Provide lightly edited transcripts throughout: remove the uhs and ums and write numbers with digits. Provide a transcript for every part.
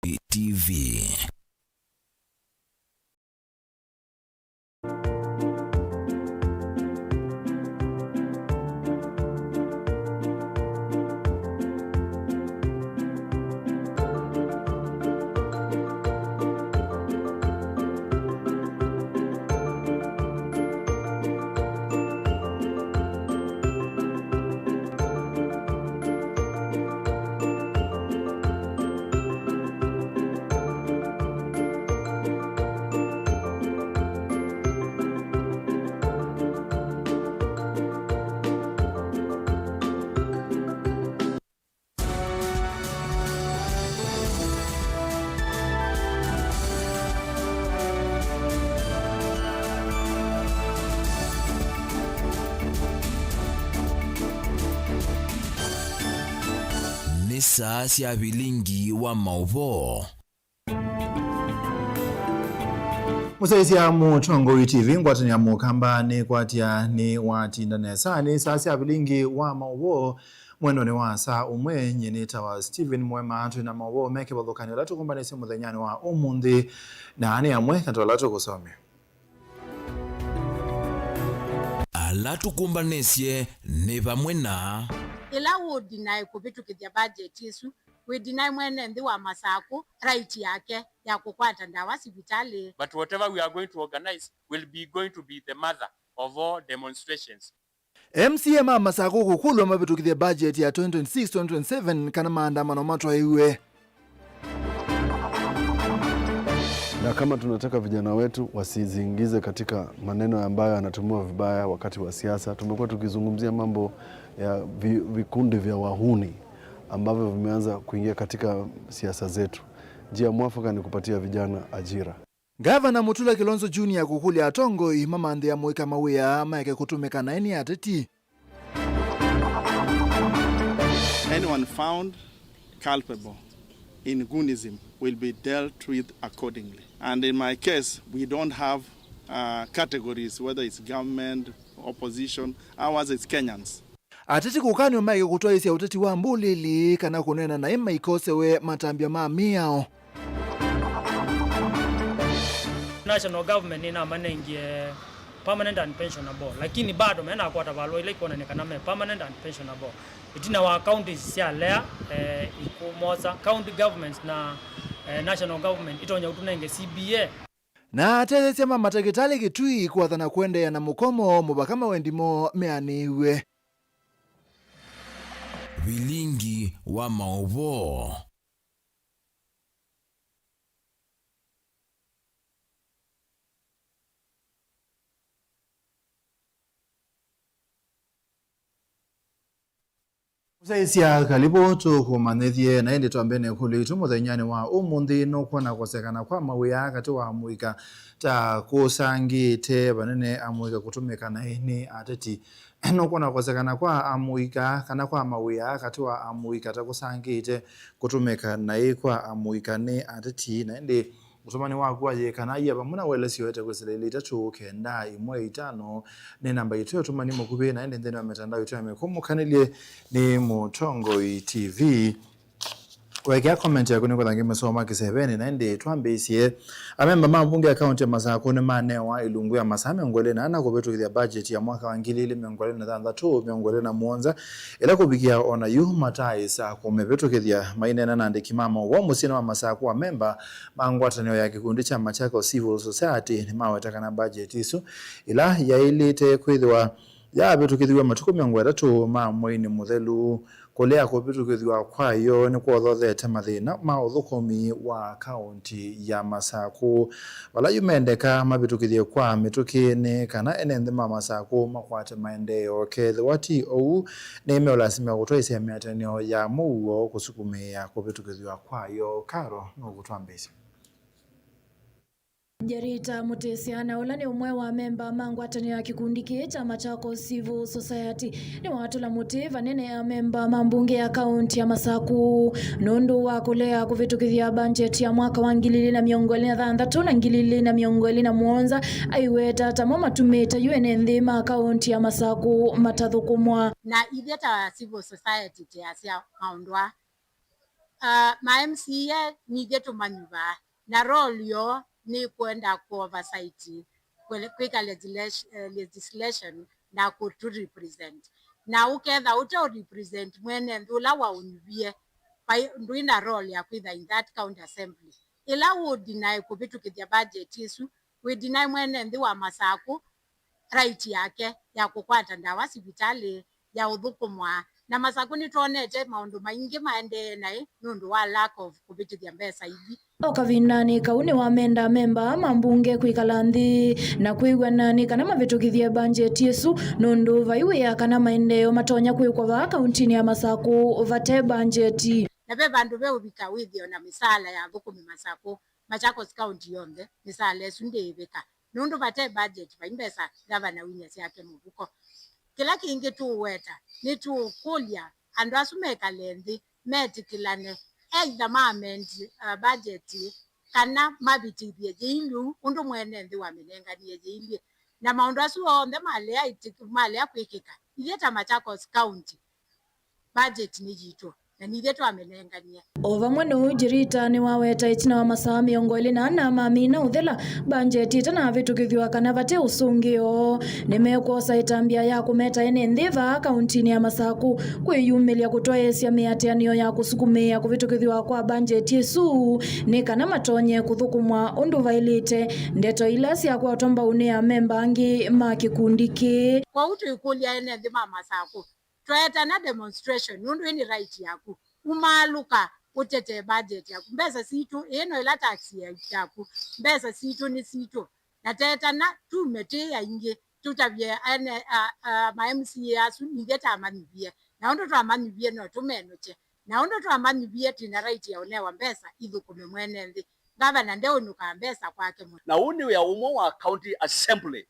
TV. Saa cia bilingi wa mauvo Musaisi ya Mutongo TV ngwatani ya mukambani kwatia ni watinda nesa ni saa cia bilingi wa mauvo mwendo ni wa saa umwe nyeneta wa Steven Mwema atu na mauvo meke badhukani latu kumbanisi muthenyani wa umundi na ane amwe kato latu kusome alatu kumbanisye ni bamwe na ila would deny kubitukithia budget isu we deny mwene ndi wa Masako right yake ya kukwata ndawa hospitali. But whatever we are going to organize will be going to be the mother of all demonstrations. MCM Masako kukulwa mabitukithia budget ya 2026-2027 kana maandamano matwa iwe. Na kama tunataka vijana wetu wasizingize katika maneno ambayo yanatumiwa vibaya wakati wa siasa, tumekuwa tukizungumzia mambo ya vikundi vya wahuni ambavyo vimeanza kuingia katika siasa zetu. Njia mwafaka ni kupatia vijana ajira. Gavana Mutula Kilonzo Jr. kukulia atongo imama ndi ya mwika mawia maeke kutumeka na eni ateti. Anyone found culpable in Goonism will be dealt with accordingly. And in my case, we don't have categories, whether it's government, opposition, ours is Kenyans. Ateti kukani umaike kutoa isi ya uteti wa mbulili kana kunena na ima ikosewe matambia maamiao. National government ina manengie permanent and pensionable, lakini bado mena akwata valo ile iko onekana me permanent and pensionable. Itina wa counties sia lea ikumoza county governments na national government itonya utunenge CBA. Na atete sema matakitali kitui kuwathana kwende ya na mukomo mubakama wendimo meaniwe. bilingi wa mauvo. Musaisia kalibu tukumanithie na indi tuambene kulitu muthenyani wa umundi no kuona kosekana kwa mawia kati wa muika ta kusangite banene amuika kutumika na ini ateti no kuona kosekana kwa amuika kana kwa mawia kati wa amuika ta kusangite kutumika na ikwa amuika ni ateti na indi Usumani wakuwa ye kana iya bamuna welesi yote kusilele itatu kenda imwe itano ni namba itu yotumani mkubi na ende ndeni wa metandao itu ya mekumu kanilie ni Mutongo TV. Wekea comment ya kuni kwa thangi mesoma kisebeni na ende tuambe isiye amemba mambunge akaunti ya Masako ni manewa ilungu ya Masame ngole na ana kubetu kithia budget ya mwaka wa ngilili miongole na dhanda tu miongole na muonza ila kubikia ona yu matai saa kumebetu kithia maine na nande kimama wa musina wa Masako wa memba mangwatanio ya kikundi cha Machako Civil Society ni mawetaka na budget isu ila ya ili te kuidhwa ya betu kithia matuku miongole tu mwini muthelu kolea kubitu kithwa kwayo ni kuothothete mathina mauthukomi wa kaunti ya Masako wala yumendeka mabitukithie kwa mitukini kana enende ma Masako makwate maendeleo kethwati ou ni meolasima kutoisia miatenio ya muo kusukumia kubitukithia kwayo karo no gutwambisi. Jarita Mutesiana ula ni umwe wa memba mangwatani ya kikundi cha Machako Civil Society ni watu la motiva nene ya memba mambunge ya kaunti ya Masako nundu wa kulea kuvitukithia budget ya mwaka wa ngilili na miongoli na thandatu na ngilili na miongoli na muonza aiweta tamo matumeta yuene nthima kaunti ya Masako matathukumwa na itheta Civil Society tia sia maundwa ma MCA ni getu manyuva na role yo ni kwenda ku oversight kweka legislation na ku to represent na uketha uto represent mwene ndula wa unyuvie nduina role ya kwitha in that county assembly ila would deny kubitukithia budget isu we deny mwene ndi wa masaku right yake ya kukwata ndawa sibitali ya uthukumwa na masaku ni tuonete maundu maingi maende nai nundu wa lack of kubitukithia mbesa hivi okavinani kauni wa memba mambunge kwikala nthi na kwigwanani kana mavitukithie bajeti isu nundu vaiwia kana maendeleo matonya kwikwa va kauntini ya Masaku vate bajeti na be bandu be ubika withio na misala ya thukumi Masaku Machakos County yonde misala isu ndivika nundu vate budget vaimbesa gavana Williams yake mubuko kila kingi tu weta ni tu kulia andu asumeka lenthi metikilane either amend budget kana mabitithie jilu undu mwene nthi wamenenganie jilu na maundu asu onthe mali akwikika itheta Machakos County budget ni jitu na nithetwa amenengania ovamwe no jirita ni waweta itina wa masaa 24 mamina uthela bajeti tana vitukithwa kana vate usungio nimekosa itambia ya kumeta ene ndhiva kauntini ya Masaku kwiyumilia kutoesia miatianio ya kusukumia kuvitukithwa kwa bajeti isu ni kana matonye kuthukumwa undu vailite ndeto ila sia kwa tomba unia memba angi makikundiki kwa utu ikulia ene ndhima Masaku tweta na demonstration nundu ni right yaku umaluka utete budget yaku mbesa situ eno ila taxi yaku mbesa situ ni situ na teta na tumete ya inge tutavye ane ma MCA asu nigeta amanibie na ondo tu amanibie no tumenoche na ondo tu amanibie tina right ya onewa mbesa ithukume mwene nthi gavana ndeo nuka mbesa kwake na uni ya umo wa county assembly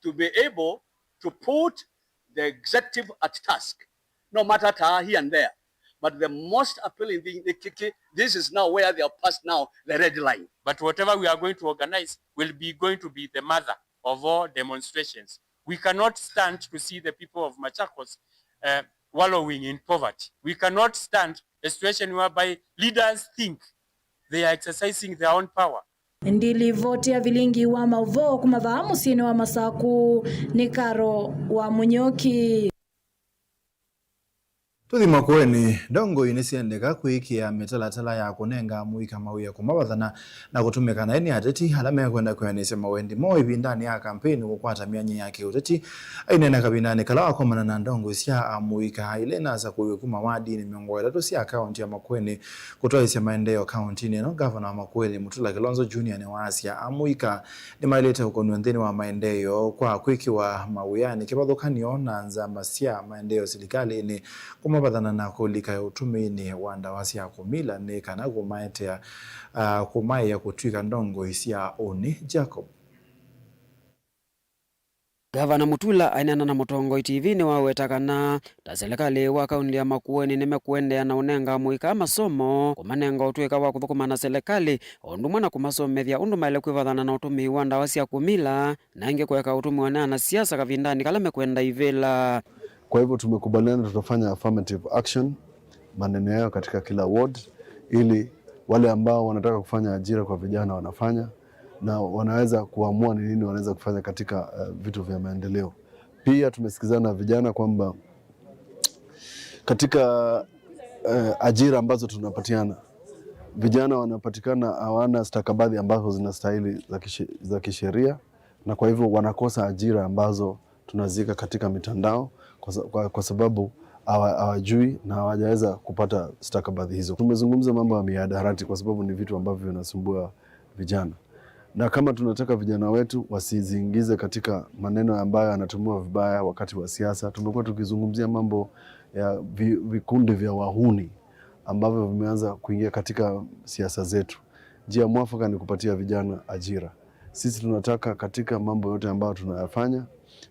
to be able to put the executive at task, no matter here and there. But the most appealing thing, this is now where they have passed now the red line. But whatever we are going to organize will be going to be the mother of all demonstrations. We cannot stand to see the people of Machakos wallowing in poverty. We cannot stand a situation whereby leaders think they are exercising their own power. Ndili voti ya vilingi wa mauvo kumavaa musini wa Masaku ni Karo wa Munyoki. Tuthima kweni dongo inisiendeka kwikia mitalatala ya kunenga muika mawia kumawathana na kutumika na eni ateti alame kwenda kwenise mawendi mo ibindani ya kampeni kukwata mianyi yake uteti ainena kabinani kala wakomana na ndongo sia muika ilena za kuwekuma wadi ni miongo itatu sia akaunti ya Makweni kutoa isia maendeleo kaunti ni no gavana wa Makweni Mutula Kilonzo Junior ni wasia amuika ni maileta ukonuendhini wa maendeleo kwa kwiki wa mawiyani kibadhokanio na nzamba sia maendeleo serikali ni badana na kulika ya utumini wanda wasia kumila ni kana kumaetea kumai ya kutwika ndongo isia Oni Jacob. Gavana Mutula ainena na Mutongo TV ni wawetakana ta serikali wa kaunti ya Makueni nimekuendea na unenga muika masomo kumanenga utwika wa kuthukuma na serikali ondu mwana kumasomethia undu maile kwivathana na utumi wa ndawa cia kumila na inge kuweka utumi wa na siasa kavindani kala mekwenda ivela. Kwa hivyo tumekubaliana tutafanya affirmative action maneno yao katika kila ward ili wale ambao wanataka kufanya ajira kwa vijana wanafanya na wanaweza kuamua ni nini wanaweza kufanya katika vitu vya maendeleo. Pia tumesikizana vijana kwamba katika ajira ambazo tunapatiana vijana wanapatikana hawana stakabadhi ambazo zinastahili za kisheria na kwa hivyo wanakosa ajira ambazo tunazika katika mitandao kwa sababu hawajui na hawajaweza kupata stakabadhi hizo. Tumezungumza mambo ya mihadarati kwa sababu ni vitu ambavyo vinasumbua vijana. Na kama tunataka vijana wetu wasiziingize katika maneno ambayo yanatumiwa vibaya wakati wa siasa, tumekuwa tukizungumzia mambo ya vikundi vya wahuni ambavyo vimeanza kuingia katika siasa zetu. Njia mwafaka ni kupatia vijana ajira. Sisi tunataka katika mambo yote ambayo tunayafanya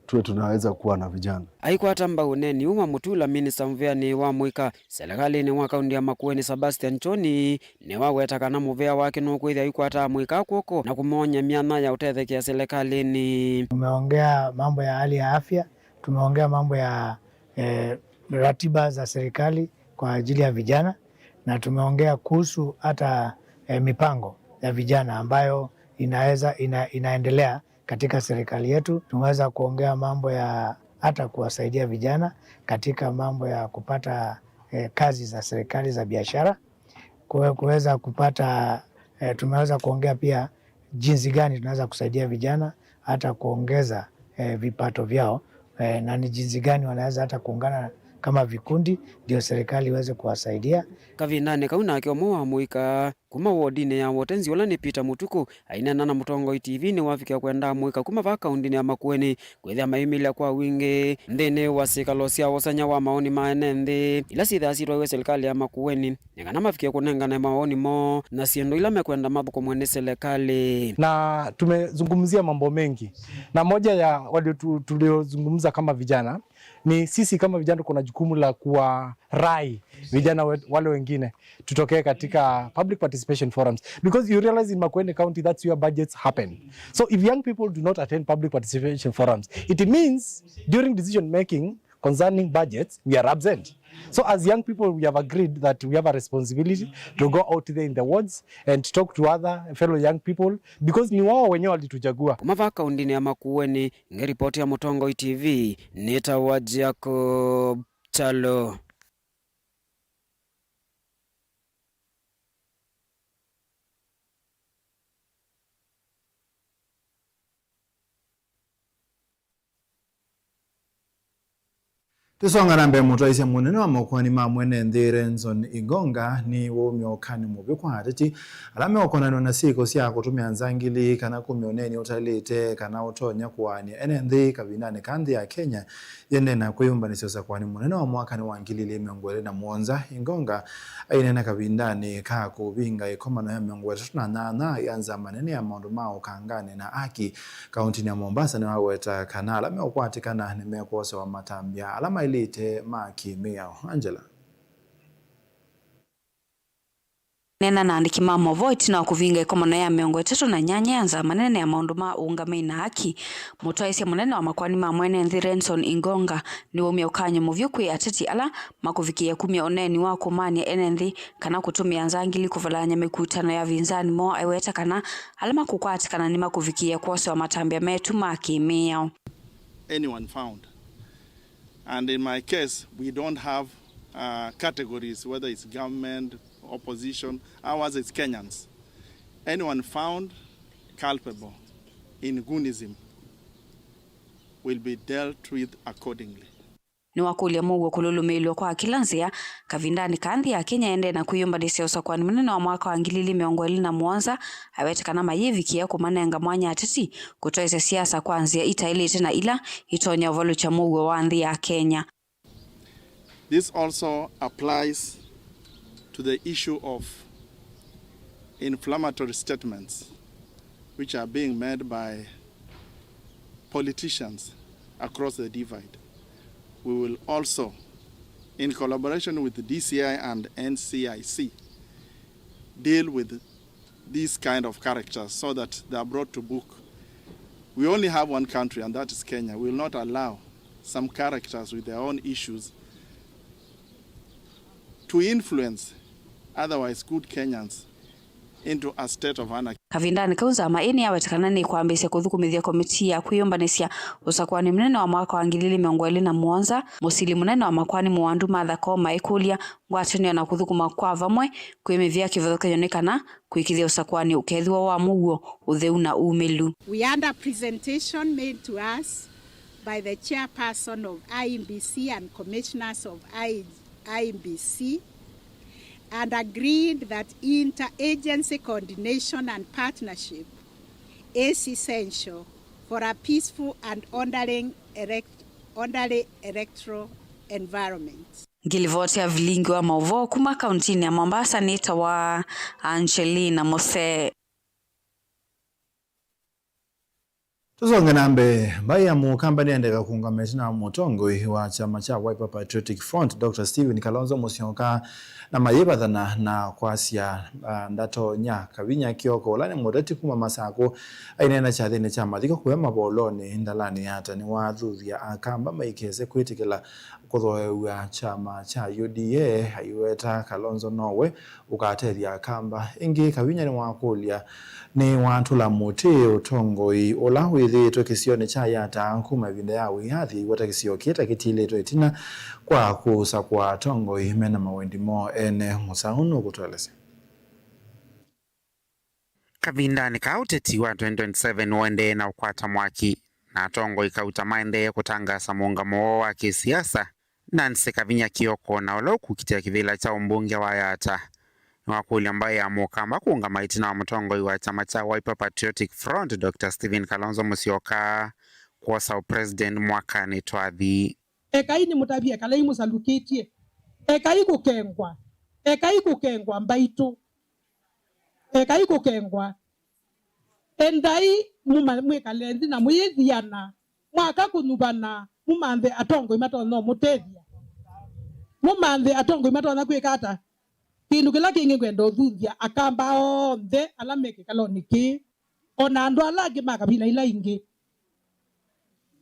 tuwe tunaweza kuwa na vijana. Aikwata mbauneni uma Mutula minista mveani wa muika serikali ni wa kaunti ya Makueni Sebastian Choni ni wawetakana muvea wake nukwithia aikwata muika kwoko na kumonya miana ya utethekia serikalini. Tumeongea mambo ya hali ya afya, tumeongea mambo ya ratiba za serikali kwa ajili ya vijana. na tumeongea kuhusu hata mipango ya vijana ambayo inaendelea katika serikali yetu. Tumeweza kuongea mambo ya hata kuwasaidia vijana katika mambo ya kupata kazi za serikali za biashara, kuweza kupata tumeweza kuongea pia jinsi gani tunaweza kusaidia vijana hata kuongeza vipato vyao, na ni jinsi gani wanaweza hata kuungana kama vikundi ndio serikali iweze kuwasaidia. Kavindani kauna akiomwa wa muika kuma wodine ya wotenzi wala ni Peter Mutuku ainana na Mutongo TV ni wafikia kwenda muika kuma va kaundini ya Makueni kwethia maimili kwa wingi ndene wasikalosia wasanya wa maoni maenende ila sithasirwa we serikali ya Makueni ngana mafikia kunengana maoni mo na siendo ila mekwenda mabuko mwene serikali. Na tumezungumzia mambo mengi, na moja ya wale tuliozungumza kama vijana ni sisi kama vijana kuna jukumu la kuwarai vijana wale wengine tutokee katika public participation forums, because you realize in Makueni County that's where budgets happen. So if young people do not attend public participation forums, it means during decision making concerning budgets we are absent. So as young people we have agreed that we have a responsibility to go out there in the wards and talk to other fellow young people because ni wao wenyewe walituchagua. Kumava kaundini ya Makueni ngeripoti ya Mutongo TV nitawa Jacob Chalo. Tusonga nambe mutaise munene wa Makueni ma mwene Nthi Renson Ingonga ni womyokani mubi kwa hatiti alame wakonano na siko sia kutumia nzangili kana kumioneni utalite kana utonya kuwani Nthi kabinane kandi ya Kenya yene na kuyumba ni sasa kwani munene wa mwakani wa ngilili miongwele na muonza Ingonga ainena kabindani kaa kubinga ikomano ya miongwele na yanza manene ya maundu mao kangane na aki kaunti ya Mombasa ni waweta kana alame wakwatikana ni mekosa wa matambia alama ilite maki miao. Angela nena na andiki mamo voit na kuvinga ikomano ya miongo 3 na nyanya yanza manene ya maundu ma ungame na haki mutwaisi munene wa Makueni ma mwene Nthi Renson Ingonga ni womya ukanye muvyukwi ateti ala makuvikia kumya oneni wa kumania enenthi kana kutumia nzangili kuvalanya mikutano ya vinzani mo aiweta kana alama kukwatikana ni makuvikia kwose wa matambia metu maki miao. Anyone found. And in my case, we don't have categories, whether it's government, opposition, ours it's Kenyans. Anyone found culpable in Goonism will be dealt with accordingly. Ni wakulia mugo kululumilwa kwa kilanzia kavindani kandi ya Kenya ende na kuyumba diseosa kwa munene wa mwaka wa ngilili miongweli na muonza awetekana mayivikia kumanenga mwanya ateti kutoese siasa kwanzia itaili tena ila itonya volu cha mugo wa nthi ya Kenya. This also applies to the issue of inflammatory statements which are being made by politicians across the divide. We will also, in collaboration with the DCI and NCIC, deal with these kind of characters so that they are brought to book. We only have one country, and that is Kenya. We will not allow some characters with their own issues to influence otherwise good Kenyans into a state of anarchy. Kavindani kaunza maini ya wetakana ni kuambisia kuthukumithia komiti ya kuyumbanisya usakwani munene wa mwaka wa ngilili miongweli na muonza musili munene wa Makueni muwandu Martha Koome ikulia ngwatanio na kuthukuma kwa vamwe kwimivia kivithukanyonekana kuikithia usakwani ukethwa wa muguo utheu na umilu. We had a presentation made to us by the chairperson of IEBC and commissioners of IEBC and agreed that interagency coordination and partnership is essential for a peaceful and orderly electoral environment. Ngilivoti ya vilingi wa mauvo kuma kauntini ya Mombasa nita wa Angelina Mose. Tuzonge nambe baya mu kampani endeka kuungamana na mutongoi wa chama cha Wiper Patriotic Front Dr. Stephen Kalonzo Musyoka na mayibathana na kwasia ndato nya kabinya kioko lani mudati kuma masako ainena cha thine cha mathiko kwema boloni ndalani hata ni wathuthia akamba maikeze kwitikila kuthoewa chama cha UDA haiweta Kalonzo nowe ukateria akamba ingi kabinya ni wakulia ni watu la muti utongoi ola withitwe kisione cha yata nkuma vinda ya wihathi wata kisio kita kitiletwe itina kwa kusa kwa tongoi mena mawendi mo ene musahunu kutwelese. Kavindani kauteti wa 2027 wende na ukwata mwaki na tongoi kauta maende kutangasa muungamo wa kisiasa Nancy Kavinya Kioko na oloku kitia kivila cha umbunge wa yata. Wakuli ambaye amukamba kuungama itina wa mutongoi wa chama cha Wiper Patriotic Front Dr. Stephen Kalonzo Musyoka kuwasa president mwaka ni twathi. Ekai ni mutabia kalai musaluketie. Ekai kukengwa mbaitu. Ekai kukengwa. Endai mwekalendi na muyethiana. Mwaka kunubana mumanthe atongo imato no mutethia. Mumanthe atongo imato na kwekata. Kindu kila kingi kwenda uthuthia akamba onthe ala meke kaloniki ona andu ala angi makabila ila ingi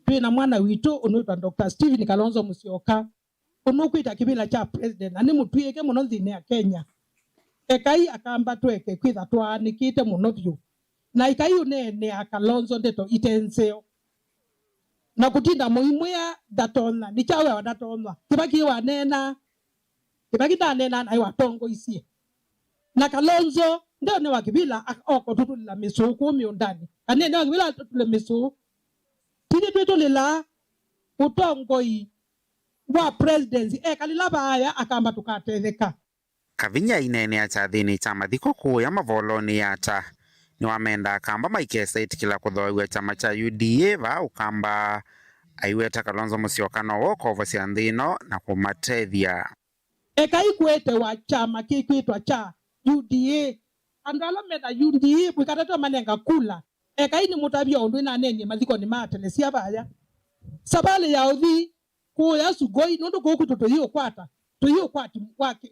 twina mwana witu unuitwa Dr. Stephen Kalonzo Musyoka unukwita kibila cha president ani mutwike muno nthini ya Kenya ekai akamba tweke kwitha twanikite muno byu na ikai unene ya Kalonzo ndeto itenseo na kutinda muimwe ya datona ni chawe wa datona kibaki wa nena kibaki nena na watongo isie na Kalonzo ndio ne wakibila oko tutulila misu kumi undani anene wakibila tutule misu tini tutulila utongoi wa presidency kalila baya akamba tukatetheka. Kavinya inene achathini chama thiko kuu ya mavoloni yata ni wamenda akamba maikesa itikila kuthoewa chama cha UDA va ukamba aiweta Kalonzo Musyoka no woko vosia nthino na kumatethia. Ekai kwete wa chama kikwitwa cha UDA andala mena UDA bwikatata manenga kula ekai ni mutabia undu ina nene mathiko ni matelesia baya sabale ya uthi kuya sugoi nundu kukutoto hiyo kwata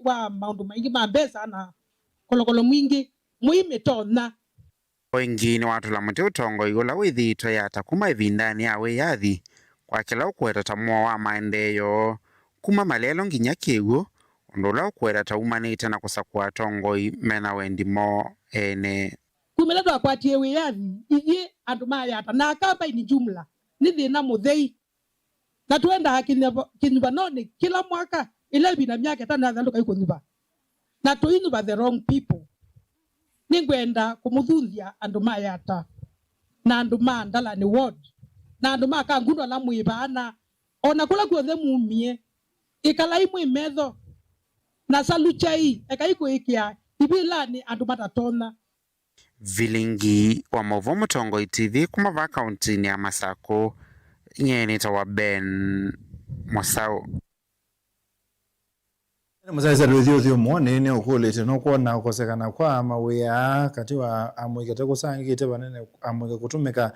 wa maundu maingi mambesa na kolokolo mwingi muime tona wengine watu la muti utongo igula withitwe yata kuma ivindani awe yathi kwa kila ukweta tamua wa maendeyo kuma malelo nginya kiwu ndula ukweta taumanite na kusakua tongoi mena wendi mo ene kumeletwa akwatie wiyathi iye andu mayata na akamba ini jumla ni thina muthei na tuenda kinyuba noni kila mwaka ile bina miaka tana thanduka ikunyuba na tuinyuba the wrong people ningwenda kumuthuthia andu mayata na andu mandala ni ward na andu makangundu ala mwibana ona kula kuothe mumie ikala imwe metho na saluchai ekaikuikia ibilani andu matatona. Vilingi wa Movo Mutongoi TV kumava kaunti ni ya Masako nyeni tawa Ben Mosao. Musaisa rwithio mwone ni ukulite no kuona ukosekana kwa mawia katiwa amwike kusangite banene amwike kutumika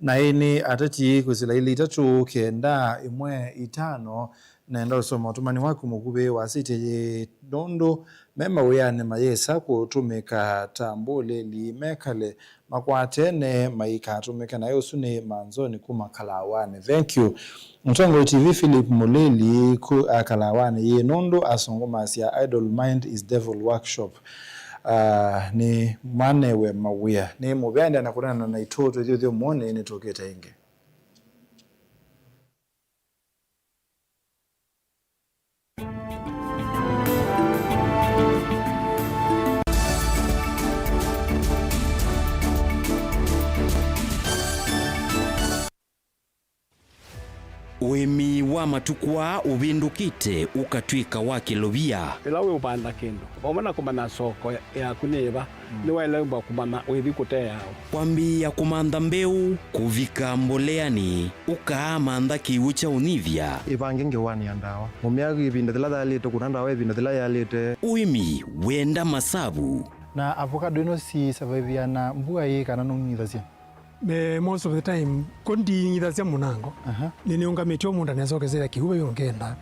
na ini atati kusila ili itatu kenda imwe itano nenda usoma utumani wako mukube wasite dondo mema weyane mayesa kutumika tambule limekale makwatene maika tumika na yosune manzoni kumakalawane. Thank you Mutongoi TV Philip Muleli ku akalawane ye nondo asongoma sia Idle Mind is Devil Workshop. Ni manewe mawia ni mubyanda nakunana na itoto thio mwone ni toketa inge. Wemi wa matukwa ubindukite ukatwika wakilobia ila we upanda kindu omana kumana soko ya kuneba ni waelemba kumana webi kutea kwambia kumanda mbeu kuvika mboleani ukaamanda kiucha univya ivangenge wani andawa mumiagi ibinda thila dhalite kunanda we ibinda thila yalite uimi wenda masabu na avocado ino si survive na mbua hii kana nungithasia most of the time kondi idhasia munango niniungamitio mundu nesokezera kihuba yongenda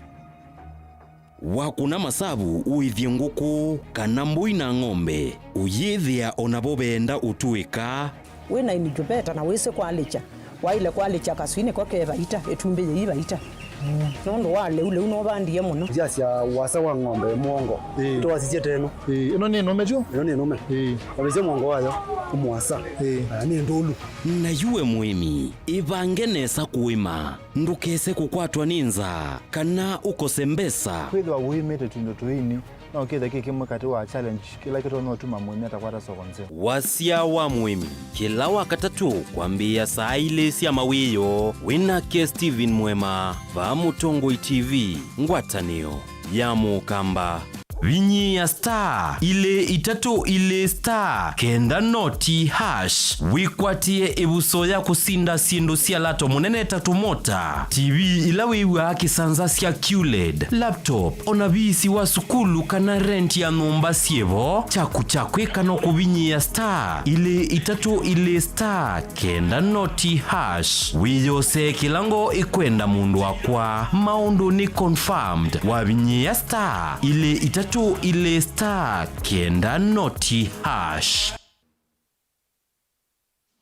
wakuna masabu uithie nguku kana mbui na ng'ombe uyithia onabo benda utuika wina inijubeta na wese kwalicha waile kwalicha kaswine kwa kebaita etumbe yibaita nondo wale ule unobandie muno jiasia wasa wa ng'ombe mwongo to wasije teno ino ni nome jo ino ni nome wabeze mwongo wayo kumwasa ni ndulu na yuwe mwimi ibange nesa kuima ndukese kukwatwa ninza kana ukosembesa kwithwa wimite tundo tuini no kithe kikimwe kati wa challenge kila kitu no tuma mwimi atakwata soko nze wasia wa mwimi kila wakatatu kwambia saa ile cia mawiyo winake Steven Mwema va Mutongoi TV ngwatanio ya Mukamba vinyi ya star ile itatu ile star kenda noti hash wikwatie ibuso ya kusinda sindu cia lato munene tatu mota TV ilawiwa kisanza cia QLED laptop onabisi wa sukulu kana rent ya numba sievo chaku kano kubinyi ya star ile itatu ile star kenda noti hash wiyose kilango ikwenda mundu wakwa maundu ni confirmed wabinyi ya star ile itatu ile star kenda noti hash.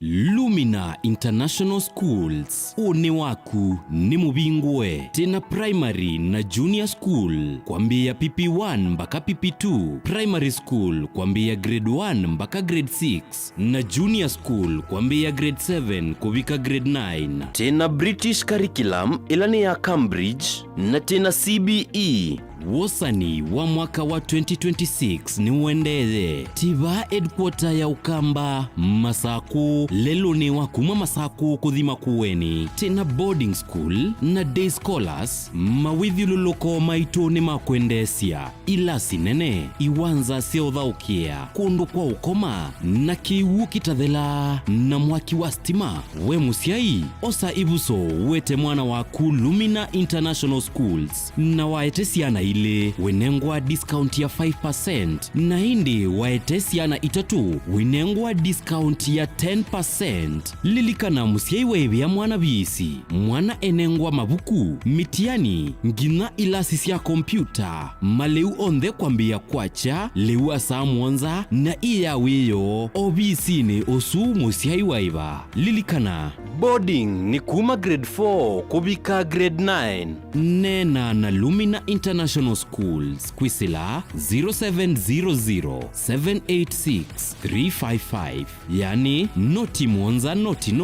Lumina International Schools une waku ni mubingwe tena primary na junior school kwambia PP1 mpaka PP2 primary school kwambia grade 1 mpaka grade 6 na junior school kwambia grade 7 kubika grade 9 tena British curriculum ilani ya Cambridge na tena CBE wosani wa mwaka wa 2026 ni uendeze tiba headquarter ya Ukamba Masaku lelo ni wakuma Masaku kuthima kuweni tena boarding school na day scholars mawithiluloko maito ni makwendesia ila sinene iwanza seothaukia kundu kwa ukoma na kiwu kitathela na mwaki wa stima we musiai osa ibuso wete mwana waku Lumina International Schools na waetesiana ile wenengwa discount ya 5% na hindi waetesiana itatu wenengwa discount ya 10%. Lilikana musiai wewe ya mwana bisi mwana enengwa mabuku mitiani ngina ilasi ya kompyuta maleu onde kwambia kwacha leu asa mwanza na iya weyo obisi ni osu musiai waiba. Lilikana boarding ni kuma grade 4 kubika grade 9 nena na Lumina International Schools kwisila 0700786355 yani noti mwanza noti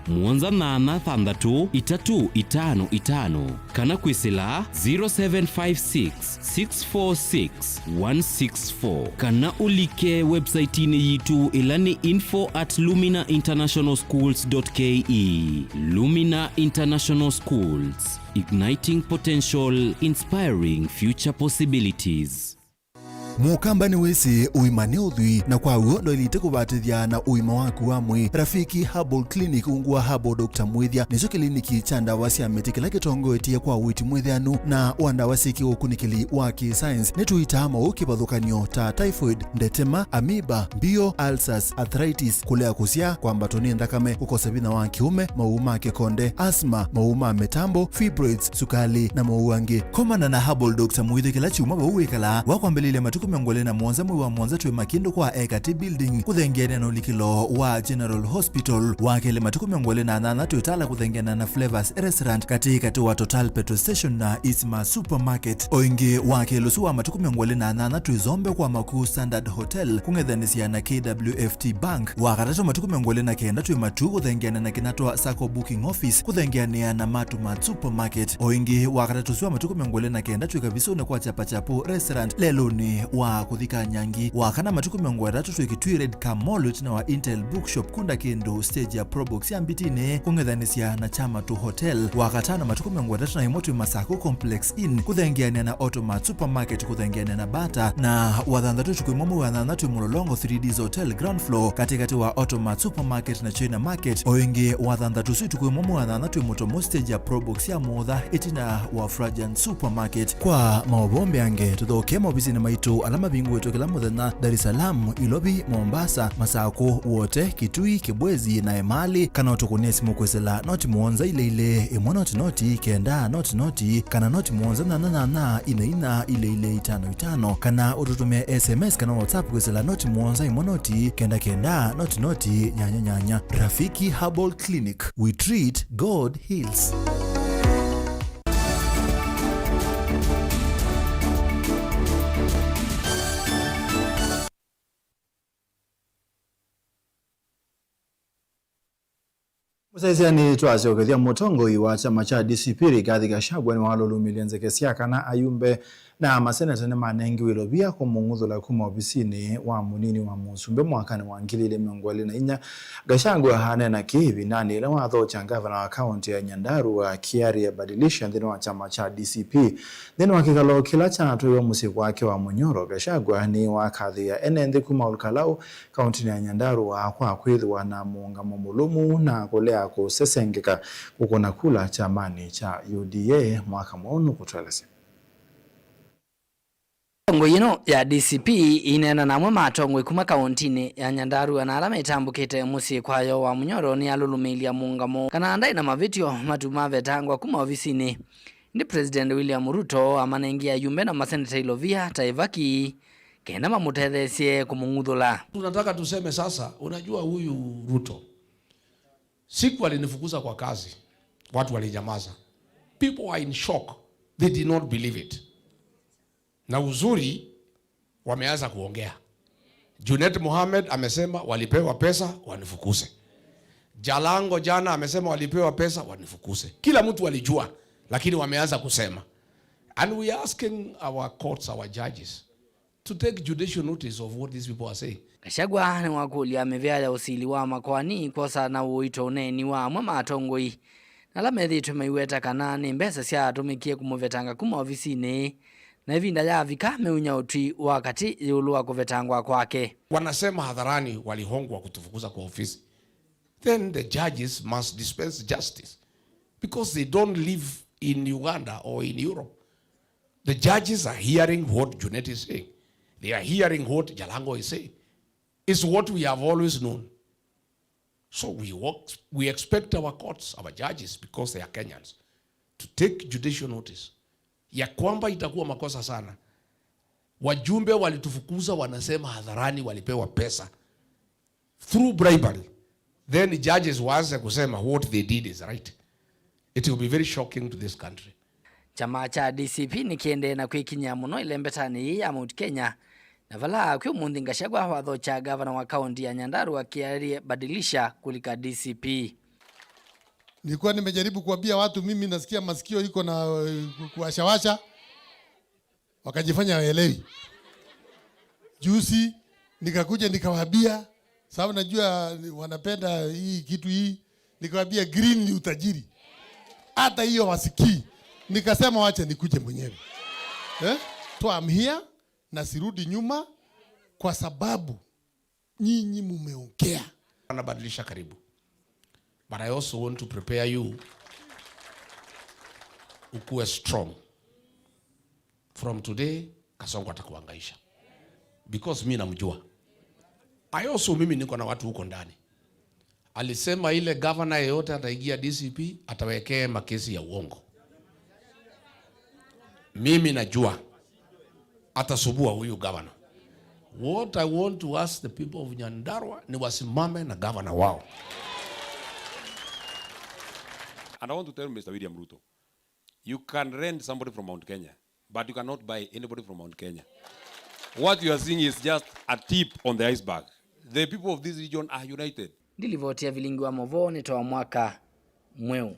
mwanza nana thandatu itatu itano itano kana kwisila 0756646164 kana ulike website ini yitu ilani info@luminainternationalschools.ke. Lumina International Schools, igniting potential, inspiring future possibilities. Mukamba ni wese uimane uthui na kwa uondo ilite kubatithia na uima waku wa mwi Rafiki Herbal Clinic ungwa Herbal Dr. Mwithia nizo kliniki cha ndawa cia miti kila kitongo etia kwa witi mwithianu na wandawa siki ukunikili wa science netuitama ukibadhukanio ta typhoid, ndetema, amoeba, bio, ulcers, arthritis, kulea kusia kwa mbatoni ndakame, kukosa bina wa kiume, mauma kekonde, asma, mauma metambo, fibroids, sukali na mauangi. Komana na Herbal Dr. Mwithia kila chuma bauwekala wakwambelile matuku miongole na mwanza mwi wa mwanza tuwe makindo kwa Ekati Building kuthengene na ulikilo wa General Hospital wakele matuku miongole na nana tuitala kuthengene na Flavors Restaurant katika wa Total Petrol Station na Isma Supermarket oingi wakele suwa matuku miongole na nana tuizombe kwa Makuu Standard Hotel kungedhanisia na KWFT Bank wakatato matuku miongole na kenda tuwe matu kuthengene na kinatoa Sacco Booking Office kuthengene na Matumat Supermarket oingi wakatato suwa matuku miongole na kenda tuwe kabisone kwa Chapachapo Restaurant lelo ni wa kuthika nyangi wakana matuku miongo tatu twikitwi Red Camol na wa Intel Bookshop kunda kendo stage ya Probox ya mbitine kungedhanisia na Chamatu Hotel wakatana matuku miongo tatu na imotu Masako Complex Inn kuthengiania na Automat Supermarket kuthengiania na Bata na wathandatu tukuimomu wathandatu Mulolongo 3Ds Hotel ground floor katikati wa Automat Supermarket na China Market oingi wathandatu si tukuimomu wathandatu Motomo stage ya Probox ya Motha itina wa Fragrant Supermarket kwa maobombe ange tuthoke mobisi na maitu masaku alama bingu etokela muthenya Dar es Salaam, Ilobi, Mombasa, Masako, Wote, Kitui, Kibwezi na Emali kana utukunia simu kwesela noti muonza ile imwe noti kenda noti kana noti muonza na ina ile 55 kana ututumia SMS kana WhatsApp kwesela noti muonza imwe noti kenda noti nyanya. Rafiki Herbal Clinic, we treat, God heals. Musaisia ni tuwase ukethia mutongo iwa chama cha DCP Rigathi Gachagua ni walolumilia nzekesi kana ayumbe na maseneta ni manengi wilobia kumung'uthula kuma ofisini wa munini wa Musumbe mwakani wa 2024. Gachagua hanena kihivi nani ile wathocha gavana wa kaunti ya Nyandarua Kiaria badilisha ndino wa chama cha DCP ndino wa kikalo kila cha tuyo musiku wake wa Munyoro. Gachagua ni wakadhi ya enendi kuma ulkalau kaunti ya Nyandarua kwa kwithwa na muungamo mulumu na kulea kusesengeka kukona kula chamani cha UDA mwaka mwonu kutwelese. Tongo yino ya DCP inena namwe matongwe kuma kauntini ya Nyandarua na alama itambukite musi kwayo wa Munyoro ni alulumilia muungamo kana andai na mavitio matumave tangwa kuma ofisini. Ndi President William Ruto amanengia yumbe na maseneta Ilovia Taivaki kena mamutethesie kumung'uthula. Tunataka tuseme sasa, unajua huyu Ruto siku alinifukuza kwa kazi, watu walinyamaza. People were in shock. They did not believe it. Na uzuri wameanza kuongea. Junet Mohamed amesema walipewa pesa wanifukuze. Jalango jana amesema walipewa pesa wanifukuze. Kila mtu alijua, lakini wameanza kusema. And we are asking our courts, our judges to take judicial notice of what these people are saying. Gachagua ni wakuli amevyala usili wa makwani kosa na uito uneni wa mama atongoi. Na lamethi tumeiweta kanani mbesa siya atumikie kumuvetanga kuma ofisini na hivinda ya vika meunya utwi wakati yuluwa kuvetangwa kwake. Wanasema hadharani walihongwa kutufukuza kwa ofisi. Then the judges must dispense justice because they don't live in Uganda or in Europe. The judges are hearing what Junet is saying. They are hearing what Jalango is saying. It's what we have always known. So we expect our courts, our judges, because they are Kenyans, to take judicial notice. Ya kwamba itakuwa makosa sana. Wajumbe walitufukuza wanasema hadharani walipewa pesa through bribery. Then the judges waanze kusema what they did is right. It will be very shocking to this country. Chama cha DCP ni kiende na kwikinya muno ilembetani ya Mount Kenya. Na vala kwa mundi Gachagua wathocha gavana wa kaunti ya Nyandarua Kiaria badilisha kulika DCP. Nilikuwa nimejaribu kuambia watu mimi nasikia masikio iko na kuwashawasha. Wakajifanya waelewi. Juzi nikakuja nikawaambia sababu najua wanapenda hii kitu hii, nikawaambia green ni utajiri. Hata hiyo wasikii. Nikasema wacha nikuje mwenyewe. So I'm here na sirudi nyuma kwa sababu nyinyi mumeongea. Anabadilisha karibu. But I also want to prepare you ukuwe strong. From today, Kasongo atakuangaisha. Because mimi namjua. Mimi niko na watu huko ndani. Alisema ile governor yeyote ataingia DCP atawekea makesi ya uongo. Mimi najua atasubua huyu governor. What I want to ask the people of Nyandarua ni wasimame na governor wao. And I want to tell Mr. William Ruto, you can rent somebody from Mount Kenya, but you cannot buy anybody from Mount Kenya. What you are seeing is just a tip on the iceberg. The people of this region are united. Ndilivotia vilingi wa Movo nitoa mwaka mweu.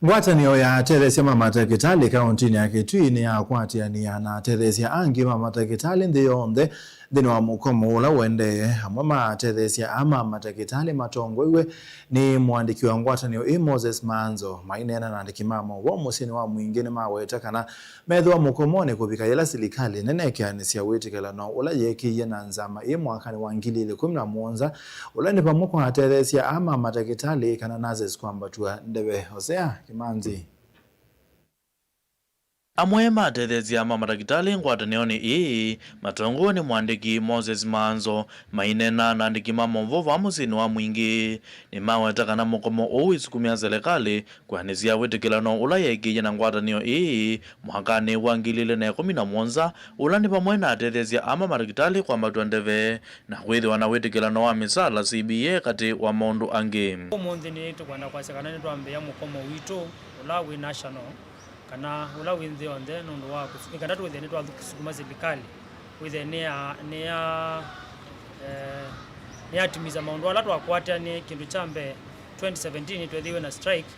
Ngwatanio ya Teresia Mama Takitali kauntini ya Kitui ni ya kwatia ni ya na Teresia Angi Mama Takitali ndiyonde dhini wa mukomo ula wende Mama Teresia ama Mama Takitali matongwewe ni muandiki wa ngwatanio Moses Manzo mainena na andiki mama wa musini wa mwingine mawetakana medhu wa mukomoni kubika yela silikali neneke anisia wetikala no ula yeki yena nzama mwakani wa 2011 ula ni pamuko na Teresia ama Mama Takitali kana nazes kwamba tuwa ndewe Hosea Kimanzi. Amwe matethezia mamadagitali ngwatanioni ii matongo ni mwandiki Moses Manzo mainena na andiki mamovo va musini wa mwingi ni mawetaka na mukomo uu isukumia serikali kuhanisia witikilano ula yekiye na ngwatanio ii mwakani wa 2017 ula ni pamwe na atethezia ama madagitali kwa matwendeve na kwithiwa na witikilano wa misala CBA kati wa maundu angi. Umuthi ni tukwenda kwasekana ni twambia mukomo witu ula wi national kana ula winthi onthe nundu wa ikanda tu thene twa sukuma serikali withe ni atimiza maundu ala twakwata ni kindu chambe 2017 twethiwe na strike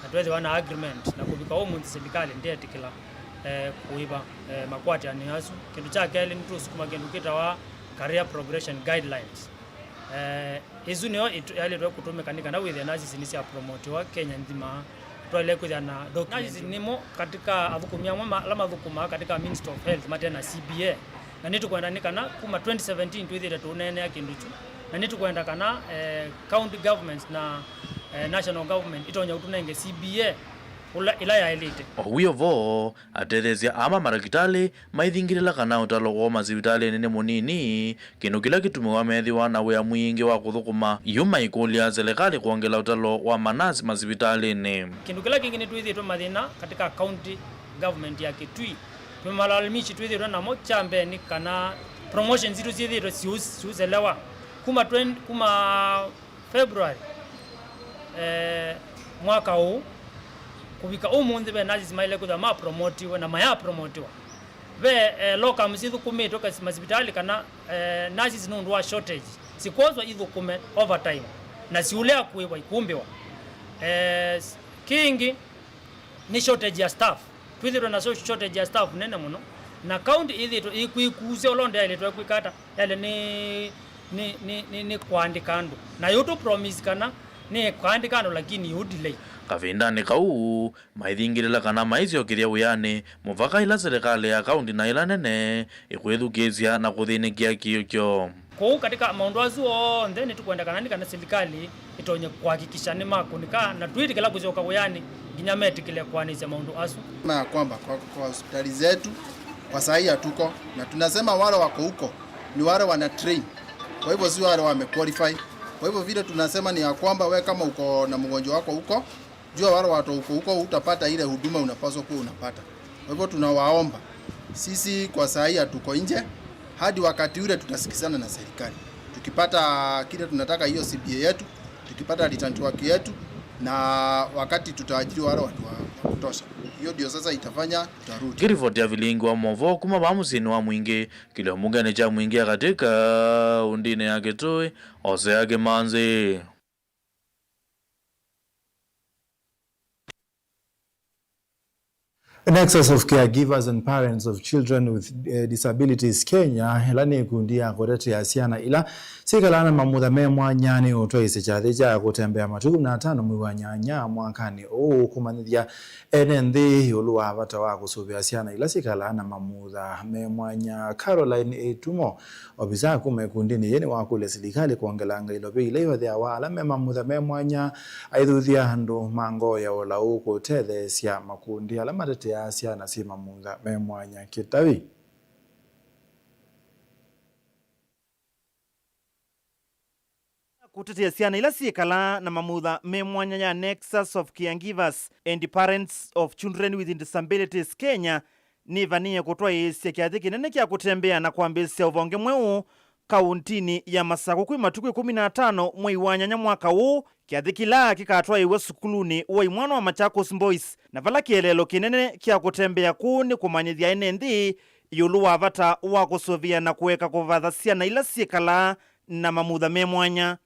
na twethiwa na agreement na kubika umuthi serikali ndiye tikila kuiba makwata ni asu kindu cha kele ni tu sukuma kindu kita wa career progression guidelines izu niyo yale twa kutumika ni kana withe nazi sinisi ya promote wa Kenya nzima twale kuja na documents nimo katika avukumia mama lama vukuma katika Ministry of Health matena CBA na nitu kwenda nikana kuma 2017 twithire tunene akinduchu na nitu kwenda kana county governments na national government itonya utunenge CBA ila ya elite owiyo vo atethezia ama maragitali maithingirila kana utalo wa mazibitali nene munini kinu kila kitumiwa methiwa na wea mwingi wa kuthukuma yuma ikulia serikali kuongela utalo wa manasi mazibitali ni kindu kila kingine twithitwe mathina katika county government ya Kitui tumalalamishi twithitwe na mochambe ni kana promotions zitu zithitwe siuzelewa kuma February mwaka huu kubika umuthi be nazi smaile kutha ma promotiwa na maya promotiwa be loka msithu kumi toka masibitali kana nazi zinundu wa shortage sikozwa ithu kume overtime na siulea kuiwa ikumbiwa kingi ni shortage ya staff twithirwe na shortage ya staff nene muno na county ithitwe ikuikuze olonde ile twekukata yale ni kuandikando na yoto promise kana ni kuandikando lakini you delay kavindani kau maithingirila kana maiziokiria wiyani muvaka ila serikali ya kaunti na ila nene ikwithukizia na kuthinikia kiokyo kou katika maundu azu onthe ni tukwenda kana kana serikali itonye kuhakikisha ni makunika na twitikila kuzoka wiyani nginya metikile kwanisha maundu azu na kwamba kwa hospitali zetu kwa sahi hatuko na tunasema wale wako huko ni wale wana train kwa hivyo si wale wame qualify kwa hivyo vile tunasema ni ya kwamba we kama uko na mgonjwa wako huko jua wale watu huko utapata ile huduma unapaswa kuwa unapata. Kwa hivyo tunawaomba sisi kwa sahi hatuko nje hadi wakati ule tutasikizana na serikali. Tukipata kile tunataka hiyo CBA yetu, tukipata return to work yetu na wakati tutaajiri wale watu wa kutosha. Hiyo ndio sasa itafanya tutarudi. Kirivoti ya vilingi wa movo kuma bamusini wa mwingi kile mungane cha mwingi katika undine yake Kitui ose yake Manzi. An excess of caregivers and parents of children with disabilities Kenya ilani kundia korete ya siana ila sikalana mamutha me mwanyani utwaise chathi cha kutembea matuku 15 mwi wa nyanya mwakani kumanithia NND uluwa abata wa kusubia siana ila sikalana mamutha me mwanya Caroline Etumo obisa kume kundini yeni wa kule serikali kuongelanga ilobe ile wathia wala me mamutha me mwanya aithuthia handu mango ya ola uko tethe sia makundi ala matete asia na sima munga me mwanya Kitavi kutetea siana ila siekala na mamutha me mwanya ya Nexus of Caregivers and Parents of Children with Disabilities Kenya ni vanie kutwa isi kiathi kinene kia kutembea na kuambisia uvonge mweu kauntini ya Masako kwi matuku 15 mwei wa nyanya mwaka huu kiathi kila kikatwa iwe sukuluni uwa imwana wa Machakos Boys na vala kielelo kinene kia kutembea kuni kumanyithia NND yulu wa vata wa kusovia na kuweka kuvatha siana ila siekala na mamutha me mwanya.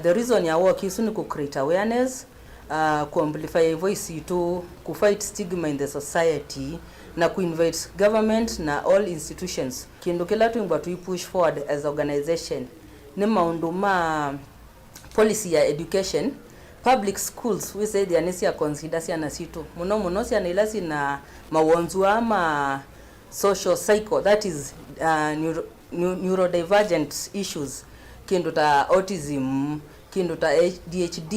The reason ya work is to create awareness, ku amplify voice to ku fight stigma in the society na ku invite government na all institutions kindu kila tuimba tu push forward as organization ni maundu ma policy ya education public schools we say the anisia consider siana situ muno siana ila sina mawonzu ama social cycle that is neurodivergent issues kindu ta autism kindu ta ADHD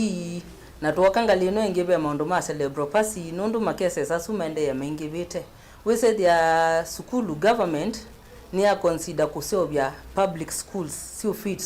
na tuwakangali no engebe maundu ma cerebral palsy nundu makese sasumende ya mengibite we said ya school government ni ya consider kuseobya public schools sio fit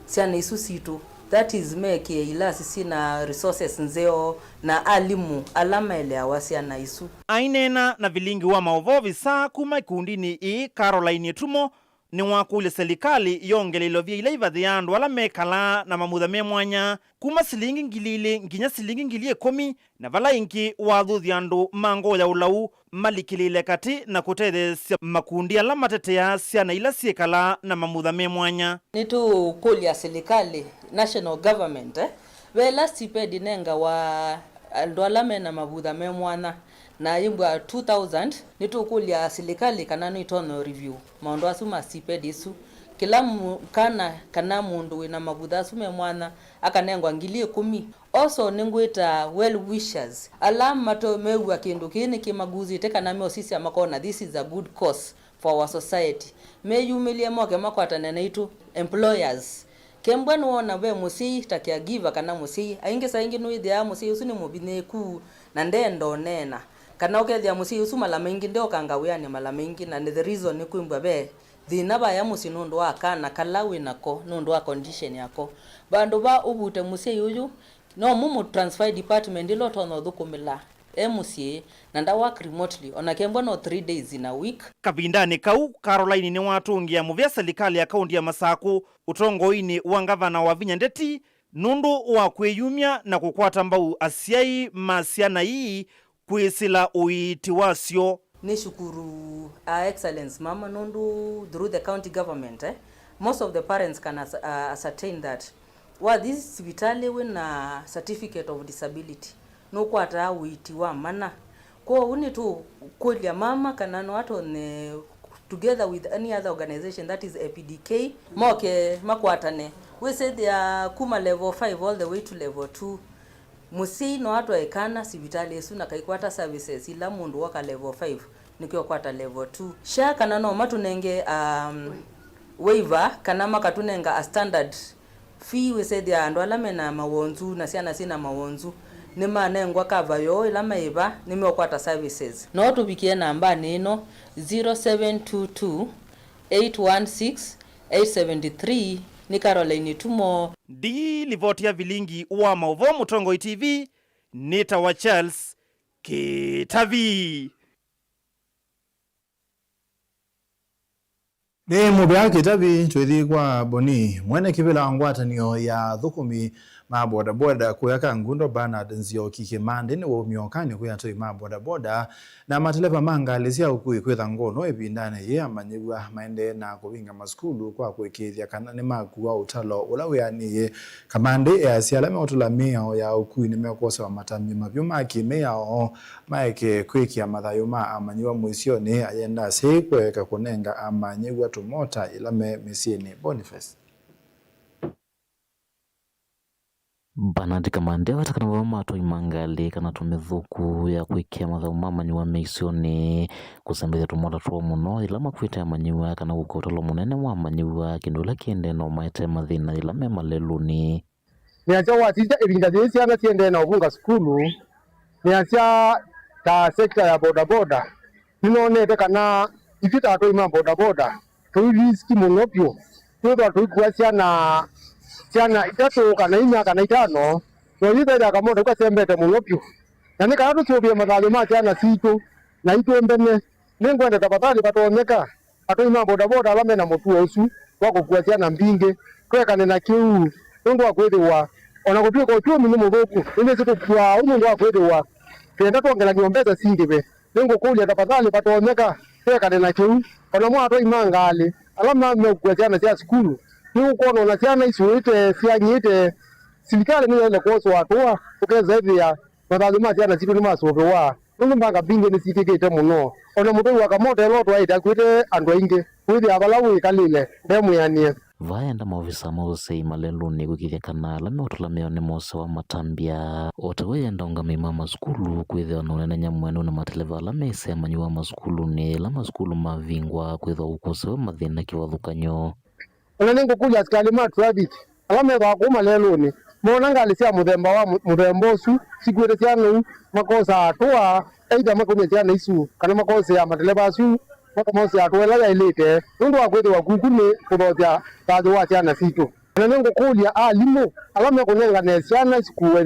siana isu situ that is make ila sisi na resources nzeo na alimu alama ile awasiana isu ainena na vilingi wa maovo visa kuma kundini i Caroline Tumo ni wakule serikali yongelelo vya ila ivadhi yandu wala mekala na mamudha memwanya kuma silingi ngilile nginya silingi ngilie 10 na vala inki wadhuthi yandu mango ya ulau malikilile kati na kutethesya makundi ala matetea siana ila siekala na mamudha memwanya nitu kulia serikali national government wela stipend nenga wa aldola mena mabudha memwana na imbwa 2000 nitukulia serikali kana no itono review maondo asuma stipend isu kila kana mundu wina mabudha asume mwana akanengwa ngilie 10 also ningwita well wishers alama to mewa kindu kini kimaguzi teka na meo sisi amakona this is a good cause for our society meyumilie moke makwata nene itu employers kembwen wona we musi takia giver kana musi ainge saingi no ithia musi usuni mubineku na ndendo nena kana ukethia musi usu mala maingi ndio kangawiani mala maingi na the reason ni kuimbwa be thina ba ya musi nundu wa kana kalawi nako nundu wa condition yako bandu ba ubute musi uyu no mumu transfer department ilo tono thukumila MCA na nda work remotely ona kembo no 3 days in a week kavindani kau Caroline ni watungia muvya serikali ya kaunti ya Masaku utongoini wa gavana wa Vinya Ndeti nundu wa kweyumya na kukwata mbau asiai masiana hii kwisila uiti wasio ni shukuru excellence mama nundu through the county government most of the parents can ascertain that this vitale when a certificate of disability no kwata uiti wa mana kwa uni tu kulia mama kana no ato ne together with any other organization that is APDK moke makwatane we said they are kuma level 5 all the way to level 2 musi no ato ekana sibitali esu na kaikwata services ila mundu waka level 5 nikiwa kwata level 2 sha kana no matunenge waiver kana makatunenga a standard fee we said they are ndo alamena mawonzu na siana sina mawonzu ni manengwa kavayo ila maiva nimeokwata services no tubikie namba nino 0722 816 873 ni Caroline Tumo di livotia vilingi wa maovo Mutongo TV nita wa Charles Kitavi ni mubya Kitavi twethi kwa boni mwene kibila ngwatanio ya thukumi ma boda boda kuyaka ngundo Bernard Nzioki Kimande ni womiokani kuyatoi ma boda boda na mateleva manga alisia ukui kwetha ngono ebindane ye amanyigwa maende na kuvinga maskulu kwa kwekethia kana ni makuwa utalo ulawiyani ye Kamande ya sialame otulamia ya ukui nimekosa wa matami mavyuma kimea o maeke kweki ya mathayuma amanyigwa muisioni ayenda sekweka kunenga amanyigwa tumota ilame misieni Boniface Bernard Kamande watakana wamato imangali kana tumethuku ya kuikia mathau mamanywa meisioni kusembethia tumota tuo muno ila makwita amanyiwa kana gukotalo munene wa amanyiwa kindula kiende no maete mathina ila me maleluni ni acha watija ibinga thisi ana tiende na ubunga skulu ni acha ta sekta ya boda boda ninonete kana ifita to ima boda boda to riski monopio to kuasia na Siana itatu kana inya kana itano no yitha kamoto kwa sembete munopyo nani kana tuchobia mathalu ma siana situ na itwembene ningwenda tabatali batoneka atoima boda boda alame na mutu usu wako kwa siana mbinge kwekane na kiu ndo akwethwa ona gutwe ko tu minu muthuku ine situ kwa umundu akwethwa kenda tongela nyombeza singibe ningo kulia tabatali batoneka kwekane na kiu ona mwa atoima ngali alama me kwa siana sia skulu ni ukono na siana isuite sianyite serikali ni ile koso watoa ukeza hivi ya madhaluma siana siku ni masobe wa mbanga binge ni sikikete muno ona mutu wakamoto eloto aita kwite ando inge kwite abalawu ikalile demu yanie vaenda maofisa mose maleluni kukithia kana lame otulameo ni mose wa matambia otaweyenda ungami mama skulu kwithia nonene nyamwenu na mateleva lame ise amanyua maskulu ni lama skulu mavingwa kwithia ukosewe mathina kiwathukanyo ona ningo kuja askali ma traffic alame ba kuma leloni mona ngali sia mudemba wa mudembosu sikwete sianu makosa atwa aida makome ciana isu kana makose ya mateleba su makomose atwela ya ilete nundu akwete wa kukune kuboja tajo wa ciana situ na nengo kulia alimu alama kunenga ne ciana sikuwe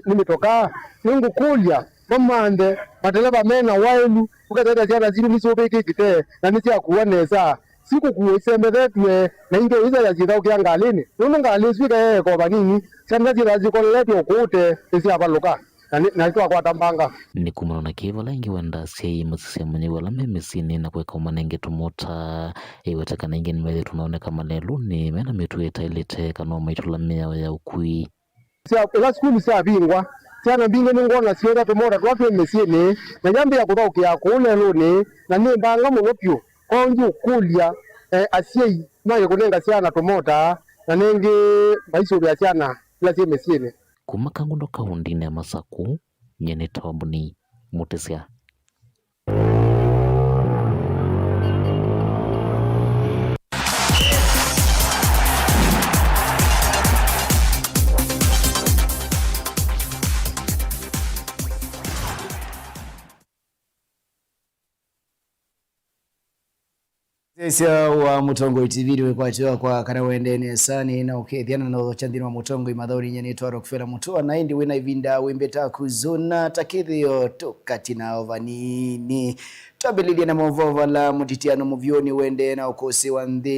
nimitoka nengo kulia mamande mateleba mena wailu ukateta ciana ziru nisobeke kite na nicia kuonesa siku kuisembethetwe na inge iza ya jithau kia ngalini nundu ngali swika ko banini ciana jira zikoletwe kute isia baluka na ito kwa tambanga ni kumana na kiva lengi wenda sei msisemunyi wala memisini na kweka umanenge tumota iwetaka na inge nimele tunaone kama leluni mena mitu itailite kanoma itulamia ya ukui ila skulu sia bingwa siana binge ningona siera tumota tuwatu mesini na jambi ya kuthauki ya kuule luni na ni mbanga munopyo konji ukulia asiei maye kunenga siana tumota na nengi maiso ya siana ila sie mesini kumakangundo kaundini ya Masaku nyene tawabuni Mutesia. Sasa wa Mutongo TV wekwatiwa kwa kana wendene sani na ukethiana na chandino wa Mutongo imathori nyene twa Rockefeller Mutua na indi wina ivinda wimbeta kuzuna takithio tukatina ovanini twabililia na muvova la mutitiano muvyoni wende na ukosi wa nthi